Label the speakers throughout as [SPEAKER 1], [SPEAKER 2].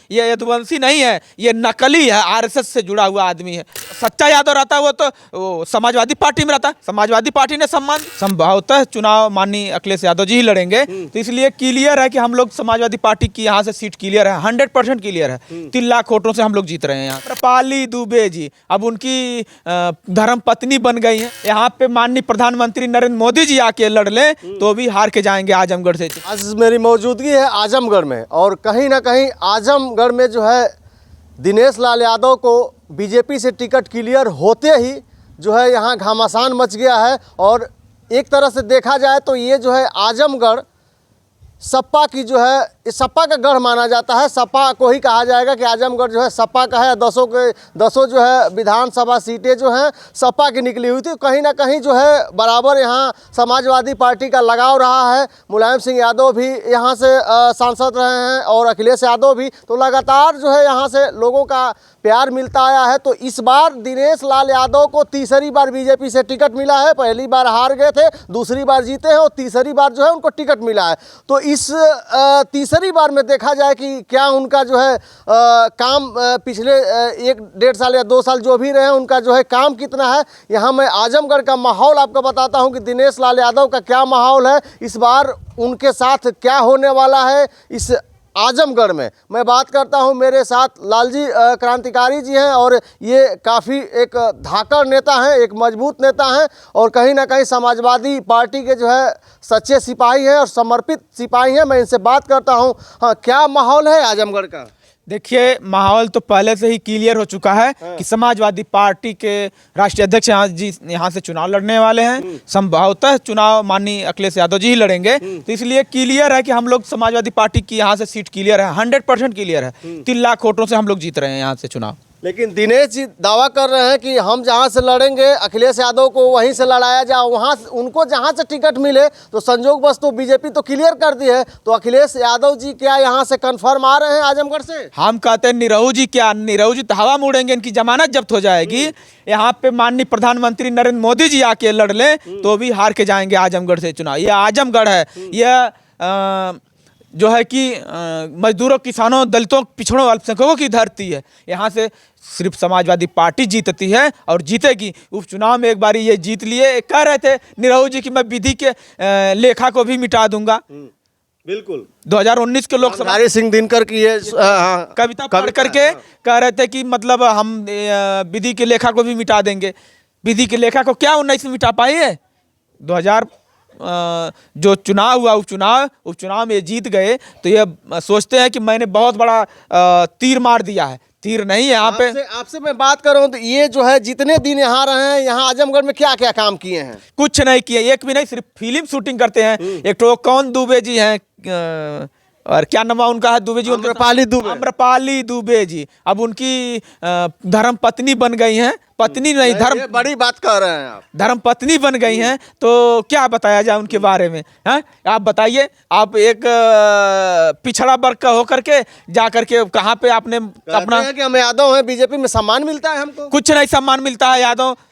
[SPEAKER 1] ये यदुवंशी नहीं है, ये नकली है, आरएसएस से जुड़ा हुआ आदमी है। सच्चा यादव रहता वो तो वो समाजवादी पार्टी में रहता, समाजवादी पार्टी ने सम्मान। संभवतः चुनाव माननीय अखिलेश यादव जी ही लड़ेंगे, तो इसलिए क्लियर है कि हम लोग समाजवादी पार्टी की यहाँ से सीट क्लियर है, 100% क्लियर है। 3 लाख वोटों से हम लोग जीत रहे हैं यहाँ। पाली दुबे जी अब उनकी धर्म पत्नी बन गई है। यहाँ पे माननीय प्रधानमंत्री नरेंद्र मोदी जी आके लड़ लें तो भी हार के जाएंगे आजमगढ़ से।
[SPEAKER 2] आज मेरी मौजूदगी है आजमगढ़ में, और कहीं ना कहीं आजमगढ़ में जो है दिनेश लाल यादव को बीजेपी से टिकट क्लियर होते ही जो है यहाँ घमासान मच गया है। और एक तरह से देखा जाए तो ये जो है आजमगढ़ सपा की जो है, इस सपा का गढ़ माना जाता है। सपा को ही कहा जाएगा कि आजमगढ़ जो है सपा का है। 10 जो है विधानसभा सीटें जो हैं सपा की निकली हुई थी। कहीं ना कहीं जो है बराबर यहाँ समाजवादी पार्टी का लगाव रहा है। मुलायम सिंह यादव भी यहाँ से सांसद रहे हैं और अखिलेश यादव भी, तो लगातार जो है यहाँ से लोगों का प्यार मिलता आया है। तो इस बार दिनेश लाल यादव को तीसरी बार बीजेपी से टिकट मिला है। पहली बार हार गए थे, दूसरी बार जीते हैं और तीसरी बार जो है उनको टिकट मिला है। तो इस तीसरी बार में देखा जाए कि क्या उनका जो है काम पिछले 1-1.5 साल या 2 साल जो भी रहे हैं उनका जो है काम कितना है। यहाँ मैं आजमगढ़ का माहौल आपको बताता हूँ कि दिनेश लाल यादव का क्या माहौल है, इस बार उनके साथ क्या होने वाला है इस आजमगढ़ में। मैं बात करता हूं, मेरे साथ लालजी क्रांतिकारी जी हैं और ये काफ़ी एक धाकड़ नेता हैं, एक मजबूत नेता हैं और कहीं ना कहीं समाजवादी पार्टी के जो है सच्चे सिपाही हैं और समर्पित सिपाही हैं। मैं इनसे बात करता हूं। हाँ, क्या माहौल है आजमगढ़ का?
[SPEAKER 1] देखिए, माहौल तो पहले से ही क्लियर हो चुका है कि समाजवादी पार्टी के राष्ट्रीय अध्यक्ष यहाँ से चुनाव लड़ने वाले हैं। संभवतः चुनाव माननीय अखिलेश यादव जी ही लड़ेंगे, तो इसलिए क्लियर है कि हम लोग समाजवादी पार्टी की यहाँ से सीट क्लियर है, 100% क्लियर है। 3 लाख वोटों से हम लोग जीत रहे हैं यहाँ से चुनाव।
[SPEAKER 2] लेकिन दिनेश जी दावा कर रहे हैं कि हम जहां से लड़ेंगे अखिलेश यादव को वहीं से लड़ाया जाए, वहां उनको जहां से टिकट मिले। तो संजोग बस तो बीजेपी तो क्लियर कर दी है, तो अखिलेश यादव जी क्या यहां से कंफर्म आ रहे हैं आजमगढ़ से?
[SPEAKER 1] हम कहते हैं निरहू जी क्या, निरहू जी तो हवा मुड़ेंगे, इनकी जमानत जब्त हो जाएगी। यहाँ पे माननीय प्रधानमंत्री नरेंद्र मोदी जी आके लड़ लें तो भी हार के जाएंगे आजमगढ़ से चुनाव। ये आजमगढ़ है, यह जो है कि मजदूरों, किसानों, दलितों, पिछड़ों, अल्पसंख्यकों की धरती है। यहाँ से सिर्फ समाजवादी पार्टी जीतती है और जीतेगी। उपचुनाव में एक बारी ये जीत लिए, कह रहे थे निरहू जी कि मैं विधि के लेखा को भी मिटा दूंगा।
[SPEAKER 2] बिल्कुल
[SPEAKER 1] 2019 के लोकसभा
[SPEAKER 2] सिंह दिनकर की ये
[SPEAKER 1] कविता पढ़ करके कह रहे थे कि मतलब हम विधि के लेखा को भी मिटा देंगे। विधि के लेखा को क्या 19 में मिटा पाई है? 2000 जो चुनाव हुआ, उपचुनाव में जीत गए, तो ये सोचते हैं कि मैंने बहुत बड़ा तीर मार दिया है। तीर नहीं है यहाँ पे।
[SPEAKER 2] आपसे मैं बात कर रहा हूँ तो ये जो है जितने दिन यहाँ रहे हैं, यहाँ आजमगढ़ में क्या क्या काम किए हैं?
[SPEAKER 1] कुछ नहीं किए, एक भी नहीं, सिर्फ फिल्म शूटिंग करते हैं। एक तो कौन दुबे जी हैं, और क्या नाम उनका है, दुबे जी, अम्रपाली दुबे जी अब उनकी धर्म पत्नी बन गई हैं। पत्नी नहीं, धर्म,
[SPEAKER 2] बड़ी बात कर रहे हैं आप,
[SPEAKER 1] धर्म पत्नी बन गई हैं। तो क्या बताया जाए उनके बारे में? हैं, आप बताइए। आप एक पिछड़ा वर्ग का होकर के जा करके कहाँ पे आपने अपना
[SPEAKER 2] कि हम यादव हैं, बीजेपी में सम्मान मिलता है हमको?
[SPEAKER 1] कुछ नहीं सम्मान मिलता है।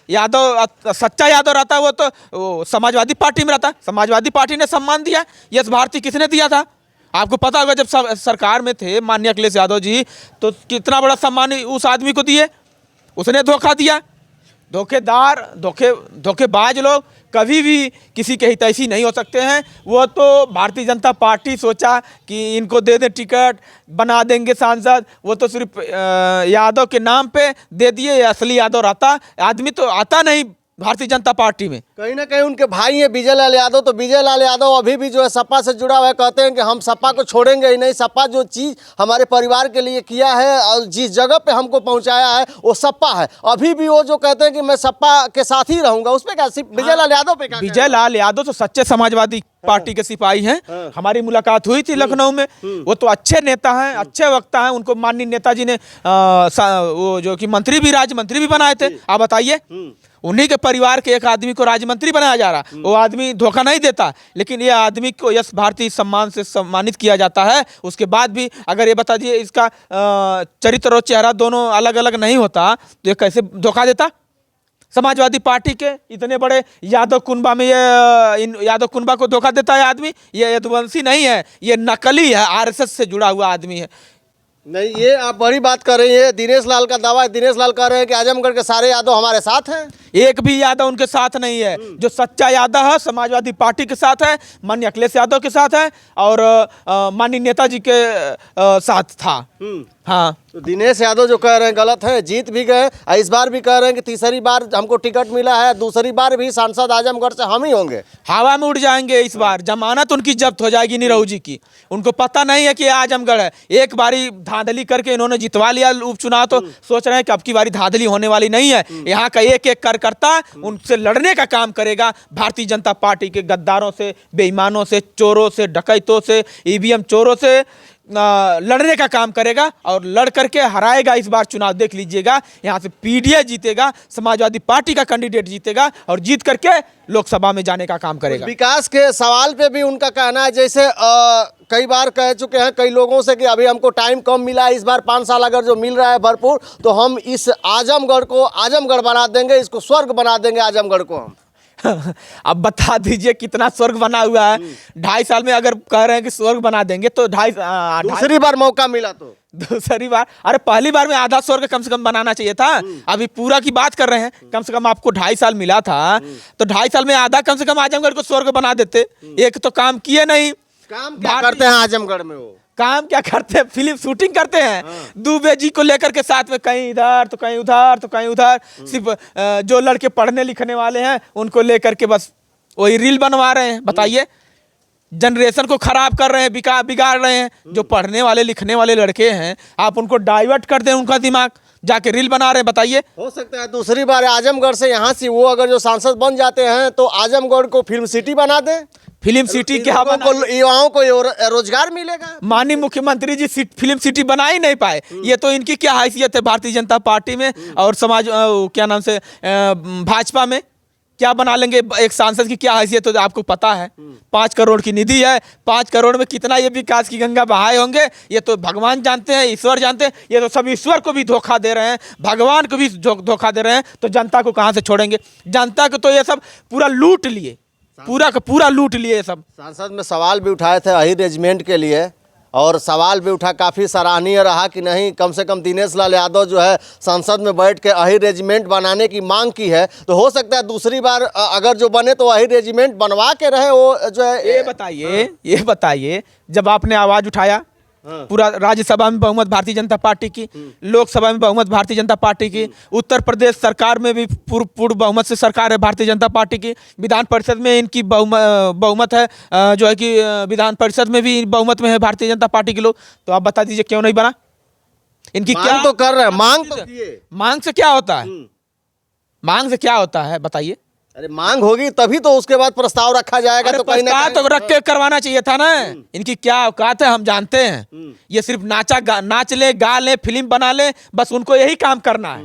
[SPEAKER 1] यादव सच्चा यादव रहता वो तो वो समाजवादी पार्टी में रहता, समाजवादी पार्टी ने सम्मान दिया। यश भारती किसने दिया था? आपको पता होगा, जब सरकार में थे माननीय अखिलेश यादव जी, तो कितना बड़ा सम्मान उस आदमी को दिए। उसने धोखा दिया। धोखेबाज लोग कभी भी किसी के हितैषी नहीं हो सकते हैं। वो तो भारतीय जनता पार्टी सोचा कि इनको दे दे टिकट, बना देंगे सांसद, वो तो सिर्फ यादव के नाम पे दे दिए। असली यादव रहता आदमी तो आता नहीं भारतीय जनता पार्टी में।
[SPEAKER 2] कहीं ना कहीं उनके भाई हैं विजय लाल यादव, तो विजय लाल यादव अभी भी जो है सपा से जुड़ा हुआ है। कहते हैं कि हम सपा को छोड़ेंगे ही नहीं। सपा जो चीज़ हमारे परिवार के लिए किया है और जिस जगह पे हमको पहुंचाया है वो सपा है। अभी भी वो जो कहते हैं कि मैं सपा के साथ ही रहूंगा, उस पर क्या विजय लाल यादव पे क्या?
[SPEAKER 1] विजय लाल यादव तो सच्चे समाजवादी पार्टी के सिपाही हैं। हमारी मुलाकात हुई थी लखनऊ में। वो तो अच्छे नेता हैं, अच्छे वक्ता हैं। उनको माननीय नेताजी ने वो जो कि मंत्री भी, राज्य मंत्री भी बनाए थे। आप बताइए, उन्हीं के परिवार के एक आदमी को राज्य मंत्री बनाया जा रहा। वो आदमी धोखा नहीं देता, लेकिन ये आदमी को यश भारती सम्मान से सम्मानित किया जाता है। उसके बाद भी अगर ये बता दिए इसका चरित्र और चेहरा दोनों अलग अलग नहीं होता, तो ये कैसे धोखा देता? समाजवादी पार्टी के इतने बड़े यादव कुनबा में ये यादव कुनबा को धोखा देता है आदमी। ये यदुवंशी नहीं है, ये नकली है, आरएसएस से जुड़ा हुआ आदमी है।
[SPEAKER 2] नहीं, ये आप बड़ी बात कर रही है। दिनेश लाल का दावा है, दिनेश लाल कह रहे हैं कि आजमगढ़ के सारे यादव हमारे साथ हैं।
[SPEAKER 1] एक भी यादव उनके साथ नहीं है। जो सच्चा यादव है समाजवादी पार्टी के साथ है, माननीय अखिलेश यादव के साथ है और माननीय नेताजी के साथ था। हाँ,
[SPEAKER 2] तो दिनेश यादव जो कह रहे हैं गलत है, जीत भी गए और इस बार भी कह रहे हैं कि तीसरी बार हमको टिकट मिला है, दूसरी बार भी सांसद आजमगढ़ से हम ही होंगे।
[SPEAKER 1] हवा में उड़ जाएंगे इस बार। जमानत उनकी जब्त हो जाएगी निरहू जी की। उनको पता नहीं है कि ये आजमगढ़ है। एक बारी धांधली करके इन्होंने जितवा लिया उपचुनाव, तो सोच रहे हैं कि अब की बारी धांधली होने वाली नहीं है। यहाँ का एक एक कार्यकर्ता उनसे लड़ने का काम करेगा। भारतीय जनता पार्टी के गद्दारों से, बेईमानों से, चोरों से, डकैतों से, ईवीएम चोरों से लड़ने का काम करेगा और लड़ करके हराएगा। इस बार चुनाव देख लीजिएगा, यहाँ से पीडीए जीतेगा, समाजवादी पार्टी का कैंडिडेट जीतेगा और जीत करके लोकसभा में जाने का काम करेगा।
[SPEAKER 2] विकास के सवाल पे भी उनका कहना है, जैसे कई बार कह चुके हैं कई लोगों से कि अभी हमको टाइम कम मिला है, इस बार 5 साल अगर जो मिल रहा है भरपूर, तो हम इस आजमगढ़ को आजमगढ़ बना देंगे, इसको स्वर्ग बना देंगे आजमगढ़ को हम।
[SPEAKER 1] अब बता दीजिए कितना स्वर्ग बना हुआ है। 2.5 साल में अगर कह रहे हैं कि स्वर्ग बना देंगे तो
[SPEAKER 2] दूसरी बार मौका मिला तो
[SPEAKER 1] दूसरी बार, अरे पहली बार में आधा स्वर्ग कम से कम बनाना चाहिए था। अभी पूरा की बात कर रहे हैं, कम से कम आपको 2.5 साल मिला था तो 2.5 साल में आधा कम से कम आजमगढ़ को स्वर्ग बना देते। एक तो काम किए नहीं।
[SPEAKER 2] काम क्या करते हैं आजमगढ़ में? वो
[SPEAKER 1] काम क्या करते हैं? फिल्म शूटिंग करते हैं। दुबे जी को लेकर के साथ में कहीं इधर तो कहीं उधर तो कहीं उधर। सिर्फ जो लड़के पढ़ने लिखने वाले हैं उनको लेकर के बस वही रील बनवा रहे हैं। बताइए, जनरेशन को खराब कर रहे हैं, बिगाड़ रहे हैं। जो पढ़ने वाले लिखने वाले लड़के हैं आप उनको डाइवर्ट कर दें, उनका दिमाग जाके रील बना रहे हैं। बताइए,
[SPEAKER 2] हो सकता है दूसरी बार आजमगढ़ से यहाँ से वो अगर जो सांसद बन जाते हैं तो आजमगढ़ को फिल्म सिटी बना दें।
[SPEAKER 1] फिल्म सिटी क्या बना?
[SPEAKER 2] युवाओं को रोजगार मिलेगा।
[SPEAKER 1] माननीय मुख्यमंत्री जी फिल्म सिटी बना ही नहीं पाए। ये तो इनकी क्या हैसियत है भारतीय जनता पार्टी में और समाज क्या नाम से भाजपा में? क्या बना लेंगे? एक सांसद की क्या हैसियत है आपको पता है? 5 करोड़ की निधि है, 5 करोड़ में कितना ये विकास की गंगा बहाए होंगे ये तो भगवान जानते हैं, ईश्वर जानते हैं। ये तो सब ईश्वर को भी धोखा दे रहे हैं, भगवान को भी धोखा दे रहे हैं, तो जनता को कहाँ से छोड़ेंगे? जनता को तो ये सब पूरा लूट लिए, पूरा का पूरा लूट लिए सब।
[SPEAKER 2] सांसद में सवाल भी उठाए थे अहिर रेजिमेंट के लिए और सवाल भी उठा, काफ़ी सराहनीय रहा कि नहीं कम से कम दिनेश लाल यादव जो है संसद में बैठ के अहिर रेजिमेंट बनाने की मांग की है। तो हो सकता है दूसरी बार अगर जो बने तो अहिर रेजिमेंट बनवा के रहे वो जो है।
[SPEAKER 1] ये बताइए जब आपने आवाज़ उठाया, पूरा राज्यसभा में बहुमत भारतीय जनता पार्टी की, लोकसभा में बहुमत भारतीय जनता पार्टी की, उत्तर प्रदेश सरकार में भी पूर्ण बहुमत से सरकार है भारतीय जनता पार्टी की, विधान परिषद में इनकी बहुमत है, जो है कि विधान परिषद में भी बहुमत में है भारतीय जनता पार्टी के लोग। तो आप बता दीजिए क्यों नहीं बना? इनकी क्या
[SPEAKER 2] तो कर रहे हैं, मांग तो किए।
[SPEAKER 1] मांग से क्या होता है? मांग से क्या होता है बताइए?
[SPEAKER 2] अरे मांग होगी तभी तो उसके बाद प्रस्ताव रखा जाएगा। तो कहीं ना
[SPEAKER 1] तो रख के करवाना चाहिए था ना। इनकी क्या औकात है हम जानते हैं। ये सिर्फ नाच ले, गा ले, फिल्म बना ले, बस उनको यही काम करना है।